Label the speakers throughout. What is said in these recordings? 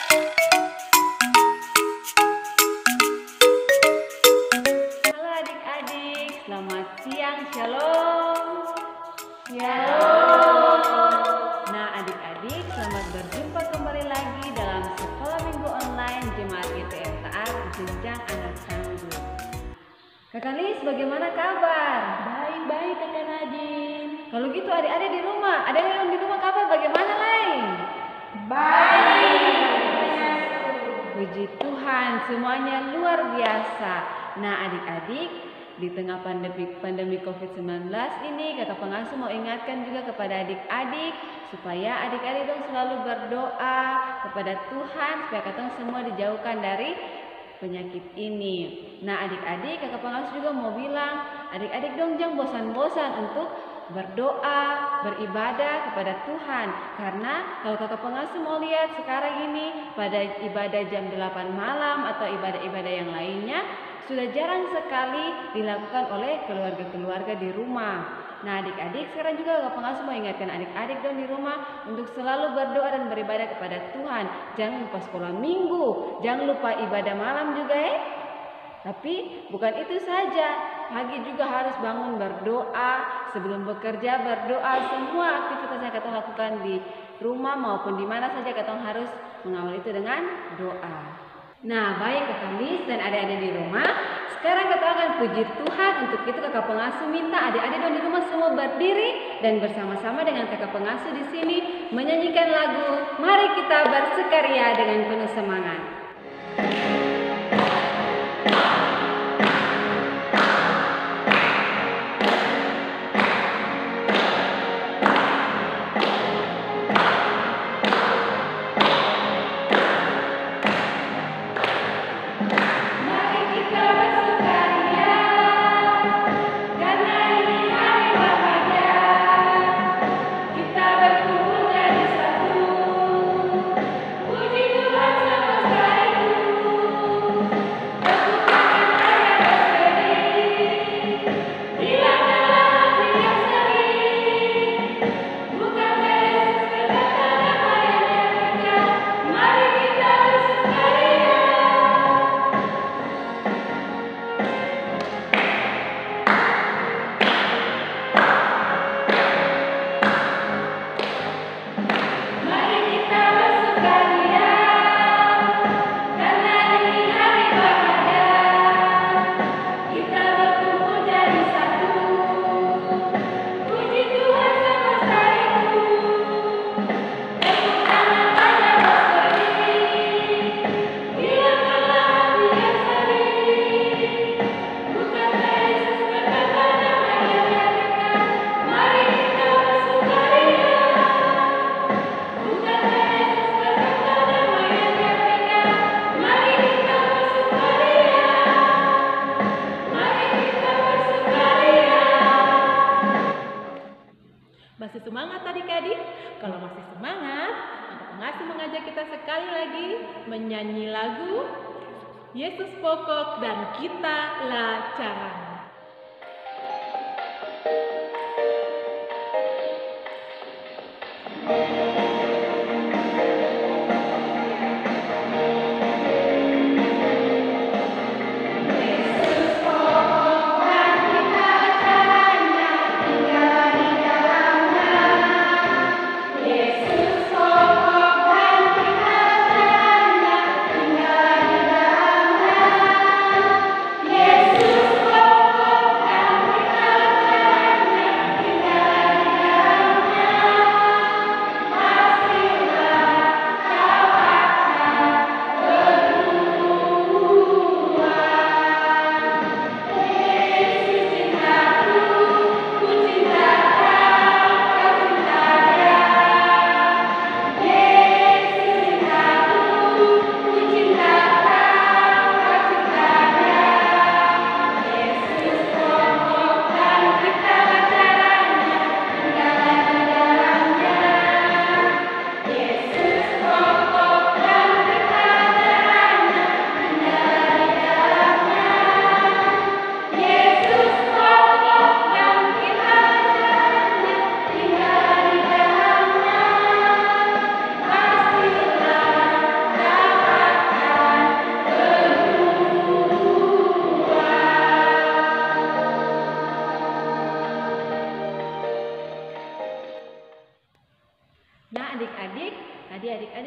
Speaker 1: Halo adik-adik, selamat siang, shalom. Shalom. Nah adik-adik, selamat berjumpa kembali lagi dalam Sekolah Minggu Online Jemaat GTM Taat Jenjang Anak Tangguh. Kakak Lis, bagaimana kabar?
Speaker 2: Baik-baik Kakak Nadine.
Speaker 1: Kalau gitu adik-adik di rumah, ada yang di rumah kabar bagaimana lain?
Speaker 2: Baik.
Speaker 1: Puji Tuhan, semuanya luar biasa. Nah adik-adik, di tengah pandemi COVID-19 ini, kakak pengasuh mau ingatkan juga kepada adik-adik supaya adik-adik dong selalu berdoa kepada Tuhan supaya katong semua dijauhkan dari penyakit ini. Nah adik-adik, kakak pengasuh juga mau bilang, adik-adik dong jangan bosan-bosan untuk berdoa, beribadah kepada Tuhan. Karena kalau kakak pengasuh mau lihat sekarang ini pada ibadah jam 8 malam atau ibadah-ibadah yang lainnya sudah jarang sekali dilakukan oleh keluarga-keluarga di rumah. Nah adik-adik, sekarang juga kakak pengasuh mau ingatkan adik-adik dong di rumah untuk selalu berdoa dan beribadah kepada Tuhan. Jangan lupa sekolah minggu, jangan lupa ibadah malam juga ya. Tapi bukan itu saja, pagi juga harus bangun berdoa, sebelum bekerja berdoa, semua aktivitas yang kita lakukan di rumah maupun di mana saja kita harus mengawal itu dengan doa. Nah baik kakak Lis dan adik-adik di rumah, sekarang kita akan puji Tuhan. Untuk itu kakak pengasuh minta adik-adik di rumah semua berdiri dan bersama-sama dengan kakak pengasuh di sini menyanyikan lagu Mari Kita Bersukaria dengan penuh semangat.
Speaker 2: Masih semangat adik-adik? Kalau masih semangat, pengasuh mengajak kita sekali lagi menyanyi lagu Yesus Pokok dan Kita Lah Caranya.
Speaker 3: Yesus pokok dan kita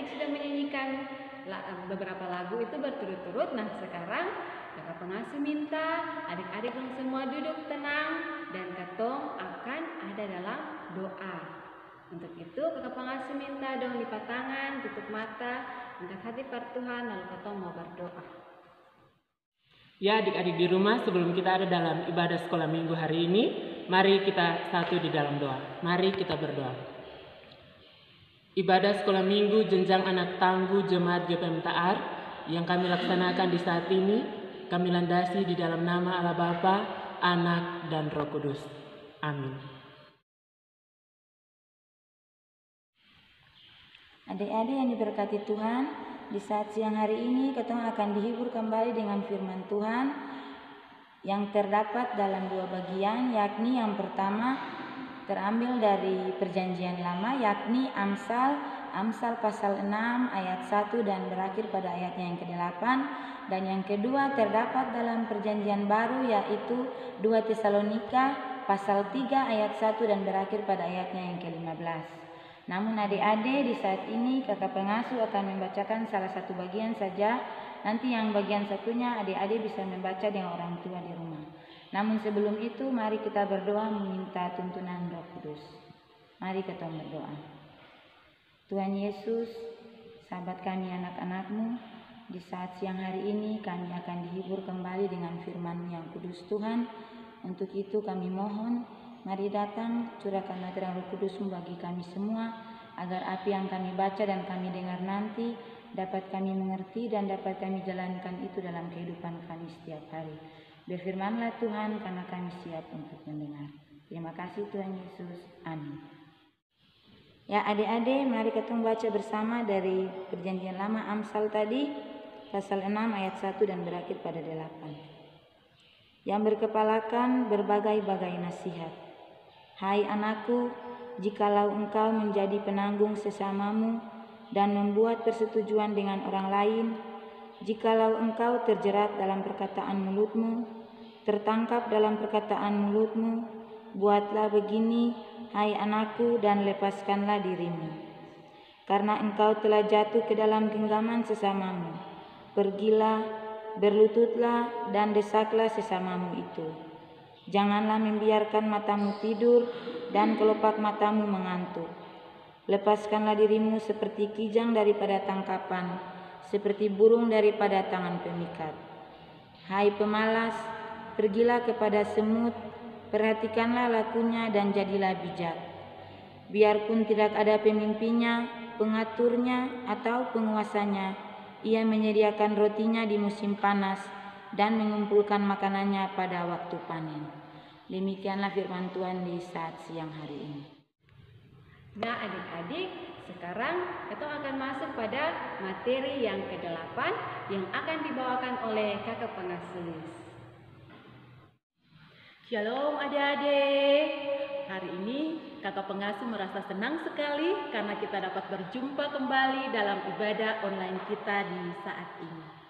Speaker 1: adik-adik sudah menyanyikan beberapa lagu itu berturut-turut. Nah, sekarang kakak pengasuh minta adik-adik semua duduk tenang dan katong akan ada dalam doa. Untuk itu kakak pengasuh minta dong lipat tangan, tutup mata, angkat hati par Tuhan, lalu katong mau berdoa.
Speaker 3: Ya adik-adik di rumah, sebelum kita ada dalam ibadah sekolah minggu hari ini, mari kita satu di dalam doa. Mari kita berdoa. Ibadah sekolah minggu jenjang anak tangguh Jemaat GPM Ta'ar yang kami laksanakan di saat ini, kami landasi di dalam nama Allah Bapa, Anak, dan Roh Kudus. Amin.
Speaker 4: Adik-adik yang diberkati Tuhan, di saat siang hari ini ketong akan dihibur kembali dengan firman Tuhan yang terdapat dalam dua bagian, yakni yang pertama terambil dari Perjanjian Lama, yakni Amsal pasal 6 ayat 1 dan berakhir pada ayatnya yang ke-8, dan yang kedua terdapat dalam Perjanjian Baru, yaitu 2 Tesalonika pasal 3 ayat 1 dan berakhir pada ayatnya yang ke-15. Namun adik-adik, di saat ini kakak pengasuh akan membacakan salah satu bagian saja. Nanti yang bagian satunya adik-adik bisa membaca dengan orang tua di rumah. Namun sebelum itu mari kita berdoa meminta tuntunan Roh Kudus. Mari kita berdoa. Tuhan Yesus, sahabat kami anak-anak-Mu, di saat siang hari ini kami akan dihibur kembali dengan firman-Mu yang kudus Tuhan. Untuk itu kami mohon, mari datang curahkan terang Roh Kudus-Mu bagi kami semua, agar apa yang kami baca dan kami dengar nanti dapat kami mengerti dan dapat kami jalankan itu dalam kehidupan kami setiap hari. Berfirmanlah Tuhan, karena kami siap untuk mendengar. Terima kasih Tuhan Yesus. Amin. Ya adik-adik, mari kita baca bersama dari Perjanjian Lama Amsal tadi, pasal 6 ayat 1 dan berakhir pada 8. Yang berkepalakan berbagai-bagai nasihat. Hai anakku, jikalau engkau menjadi penanggung sesamamu dan membuat persetujuan dengan orang lain, jikalau engkau terjerat dalam perkataan mulutmu, tertangkap dalam perkataan mulutmu, buatlah begini, hai anakku, dan lepaskanlah dirimu. Karena engkau telah jatuh ke dalam genggaman sesamamu, pergilah, berlututlah, dan desaklah sesamamu itu. Janganlah membiarkan matamu tidur dan kelopak matamu mengantuk. Lepaskanlah dirimu seperti kijang daripada tangkapan, seperti burung daripada tangan pemikat. Hai pemalas, pergilah kepada semut, perhatikanlah lakunya dan jadilah bijak. Biarpun tidak ada pemimpinnya, pengaturnya, atau penguasanya, ia menyediakan rotinya di musim panas dan mengumpulkan makanannya pada waktu panen. Demikianlah firman Tuhan di saat siang hari ini.
Speaker 1: Nah adik-adik, sekarang kita akan masuk pada materi yang ke-8 yang akan dibawakan oleh kakak pengasuh.
Speaker 2: Shalom adik-adik. Hari ini kakak pengasuh merasa senang sekali karena kita dapat berjumpa kembali dalam ibadah online kita di saat ini.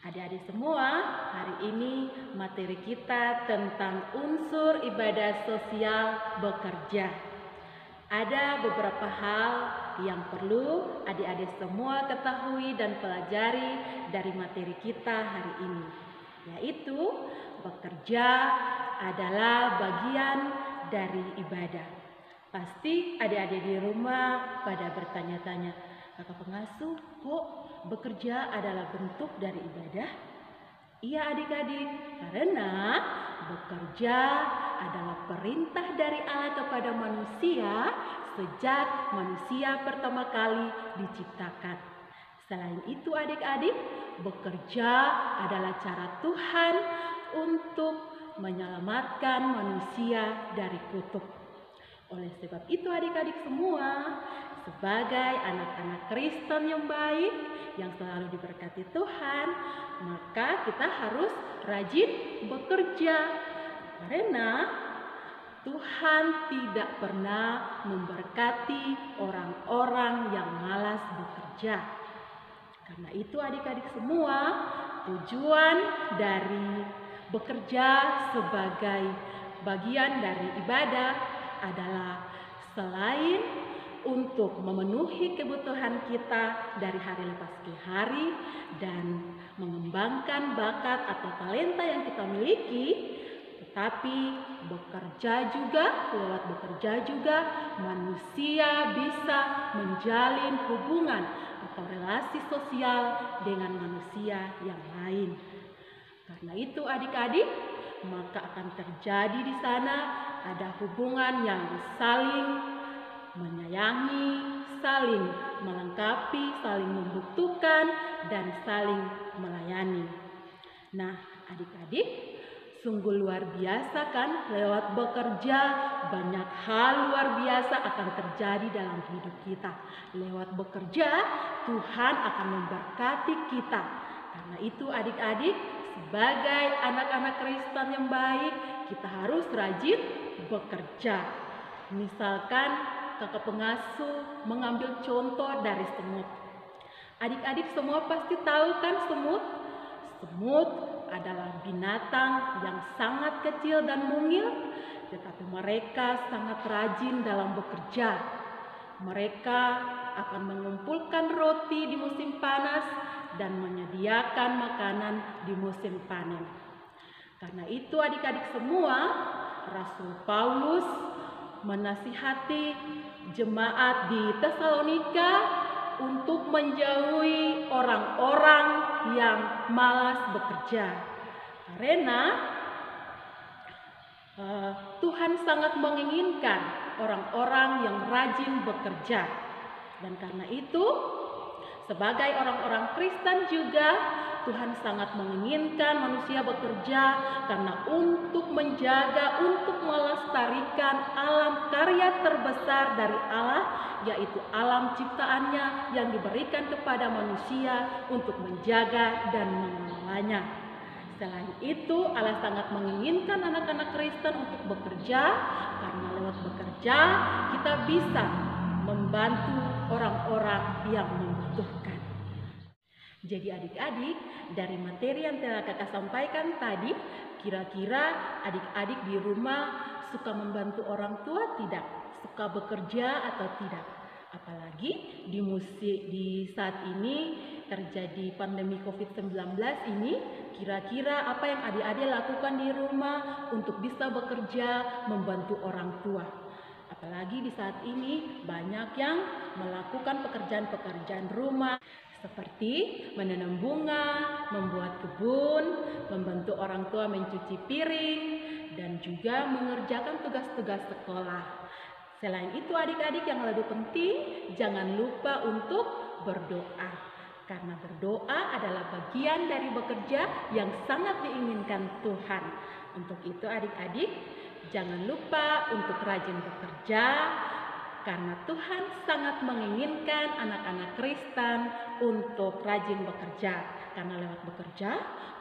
Speaker 2: Adik-adik semua, hari ini materi kita tentang unsur ibadah sosial bekerja. Ada beberapa hal yang perlu adik-adik semua ketahui dan pelajari dari materi kita hari ini, yaitu bekerja adalah bagian dari ibadah. Pasti adik-adik di rumah pada bertanya-tanya, kakak pengasuh, kok bekerja adalah bentuk dari ibadah? Iya adik-adik, karena bekerja adalah perintah dari Allah kepada manusia sejak manusia pertama kali diciptakan. Selain itu adik-adik, bekerja adalah cara Tuhan untuk menyelamatkan manusia dari kutuk. Oleh sebab itu adik-adik semua, sebagai anak-anak Kristen yang baik, yang selalu diberkati Tuhan, maka kita harus rajin bekerja. Karena Tuhan tidak pernah memberkati orang-orang yang malas bekerja. Karena itu adik-adik semua, tujuan dari bekerja sebagai bagian dari ibadah adalah selain untuk memenuhi kebutuhan kita dari hari lepas ke hari dan mengembangkan bakat atau talenta yang kita miliki, tetapi lewat bekerja juga manusia bisa menjalin hubungan atau relasi sosial dengan manusia yang lain. Karena itu adik-adik, maka akan terjadi di sana ada hubungan yang saling menyayangi, saling melengkapi, saling membutuhkan, dan saling melayani. Nah, adik-adik, sungguh luar biasa kan, lewat bekerja banyak hal luar biasa akan terjadi dalam hidup kita. Lewat bekerja Tuhan akan memberkati kita. Karena itu adik-adik, sebagai anak-anak Kristen yang baik, kita harus rajin bekerja. Misalkan kakak pengasuh mengambil contoh dari semut. Adik-adik semua pasti tahu kan semut? Semut adalah binatang yang sangat kecil dan mungil, tetapi mereka sangat rajin dalam bekerja. Mereka akan mengumpulkan roti di musim panas dan menyediakan makanan di musim panen. Karena itu adik-adik semua, Rasul Paulus menasihati jemaat di Tesalonika untuk menjauhi orang-orang yang malas bekerja. Karena Tuhan sangat menginginkan orang-orang yang rajin bekerja. Dan karena itu, sebagai orang-orang Kristen juga, Tuhan sangat menginginkan manusia bekerja karena untuk menjaga, untuk melestarikan alam karya terbesar dari Allah, yaitu alam ciptaannya yang diberikan kepada manusia untuk menjaga dan mengelolanya. Selain itu, Allah sangat menginginkan anak-anak Kristen untuk bekerja karena lewat bekerja kita bisa membantu orang-orang yang membutuhkan. Jadi adik-adik, dari materi yang telah kakak sampaikan tadi, kira-kira adik-adik di rumah suka membantu orang tua tidak? Suka bekerja atau tidak? Apalagi di saat ini terjadi pandemi COVID-19 ini, kira-kira apa yang adik-adik lakukan di rumah untuk bisa bekerja membantu orang tua? Apalagi di saat ini banyak yang melakukan pekerjaan-pekerjaan rumah seperti menanam bunga, membuat kebun, membantu orang tua mencuci piring, dan juga mengerjakan tugas-tugas sekolah. Selain itu adik-adik yang lebih penting, jangan lupa untuk berdoa. Karena berdoa adalah bagian dari bekerja yang sangat diinginkan Tuhan. Untuk itu adik-adik, jangan lupa untuk rajin bekerja, karena Tuhan sangat menginginkan anak-anak Kristen untuk rajin bekerja. Karena lewat bekerja,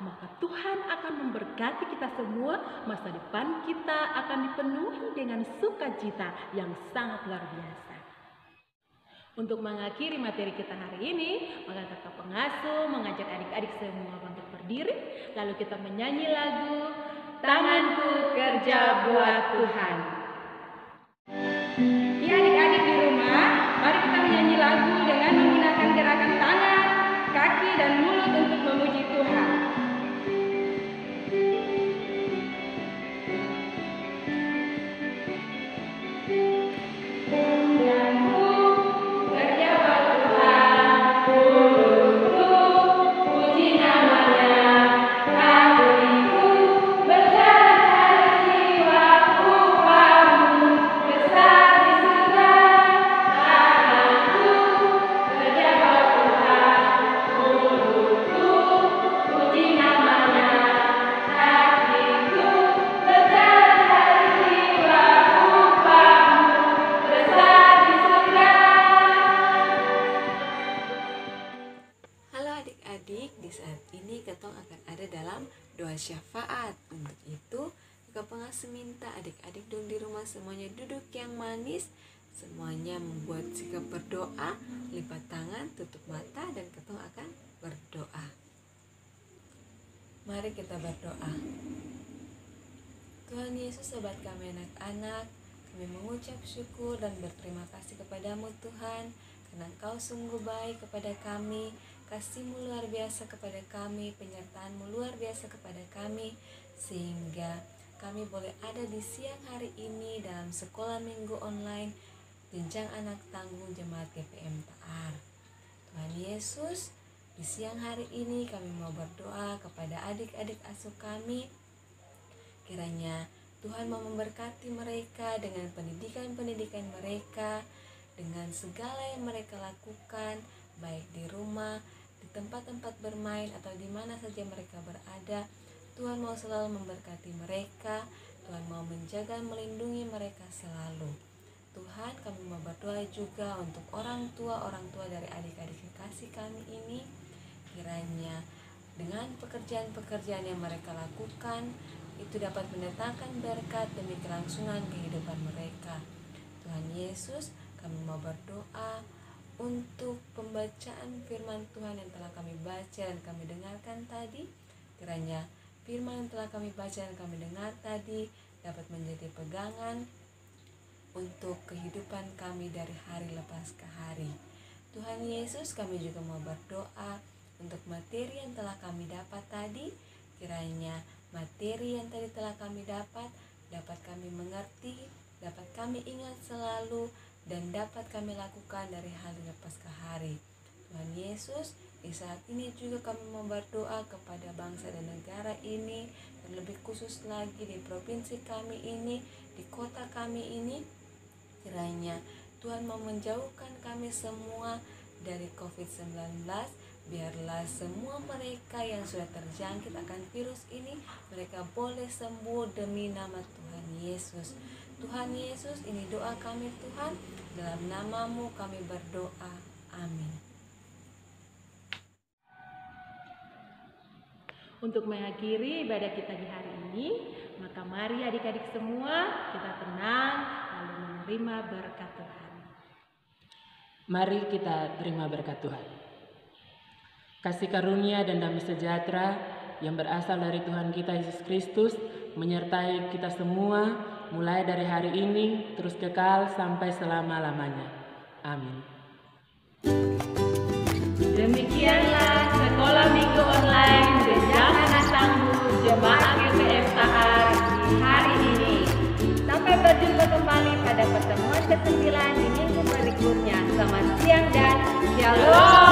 Speaker 2: maka Tuhan akan memberkati kita semua. Masa depan kita akan dipenuhi dengan sukacita yang sangat luar biasa. Untuk mengakhiri materi kita hari ini, maka kakak pengasuh mengajak adik-adik semua bangkit berdiri. Lalu kita menyanyi lagu Tanganku Kerja Buat Tuhan.
Speaker 1: Ya adik-adik di rumah, mari kita menyanyi lagu dengan menggunakan gerakan tangan, kaki, dan mulut untuk memuji Tuhan.
Speaker 5: Syafaat. Untuk itu, kakak pengasuh minta adik-adik dong di rumah semuanya duduk yang manis, semuanya membuat sikap berdoa, lipat tangan, tutup mata, dan ketong akan berdoa. Mari kita berdoa. Tuhan Yesus, sobat kami anak-anak, Kami mengucap syukur dan berterima kasih kepadamu Tuhan, karena Engkau sungguh baik kepada kami, kasih-Mu luar biasa kepada kami, penyertaan-Mu luar biasa kepada kami, sehingga kami boleh ada di siang hari ini dalam sekolah minggu online Jenjang Anak Tangguh Jemaat GPM Taar. Tuhan Yesus, di siang hari ini kami mau berdoa kepada adik-adik asuh kami, kiranya Tuhan mau memberkati mereka dengan pendidikan-pendidikan mereka, dengan segala yang mereka lakukan, baik di rumah, di tempat-tempat bermain, atau di mana saja mereka berada. Tuhan mau selalu memberkati mereka, Tuhan mau menjaga, melindungi mereka selalu. Tuhan, kami mau berdoa juga untuk orang tua dari adik-adik kekasih kami ini, kiranya dengan pekerjaan-pekerjaan yang mereka lakukan, itu dapat mendatangkan berkat demi kelangsungan kehidupan mereka. Tuhan Yesus, kami mau berdoa untuk pembacaan firman Tuhan yang telah kami baca dan kami dengarkan tadi. Kiranya firman yang telah kami baca dan kami dengar tadi dapat menjadi pegangan untuk kehidupan kami dari hari lepas ke hari. Tuhan Yesus, kami juga mau berdoa untuk materi yang telah kami dapat tadi. Kiranya materi yang tadi telah kami dapat kami mengerti, dapat kami ingat selalu, dan dapat kami lakukan dari hari lepas ke hari. Tuhan Yesus, di saat ini juga kami mau berdoa kepada bangsa dan negara ini, dan lebih khusus lagi di provinsi kami ini, di kota kami ini. Kiranya Tuhan mau menjauhkan kami semua dari COVID-19. Biarlah semua mereka yang sudah terjangkit akan virus ini, mereka boleh sembuh demi nama Tuhan Yesus. Tuhan Yesus, ini doa kami Tuhan, dalam nama-Mu kami berdoa. Amin.
Speaker 2: Untuk mengakhiri ibadah kita di hari ini, maka mari adik-adik semua kita tenang lalu menerima berkat Tuhan.
Speaker 3: Mari kita terima berkat Tuhan. Kasih karunia dan damai sejahtera yang berasal dari Tuhan kita Yesus Kristus menyertai kita semua mulai dari hari ini terus kekal sampai selama-lamanya. Amin.
Speaker 2: Demikianlah sekolah minggu online Jenjang Anak Tangguh Jemaat GPM Taar di hari ini.
Speaker 1: Sampai berjumpa kembali pada pertemuan ke-9 di minggu berikutnya. Selamat siang dan shalom.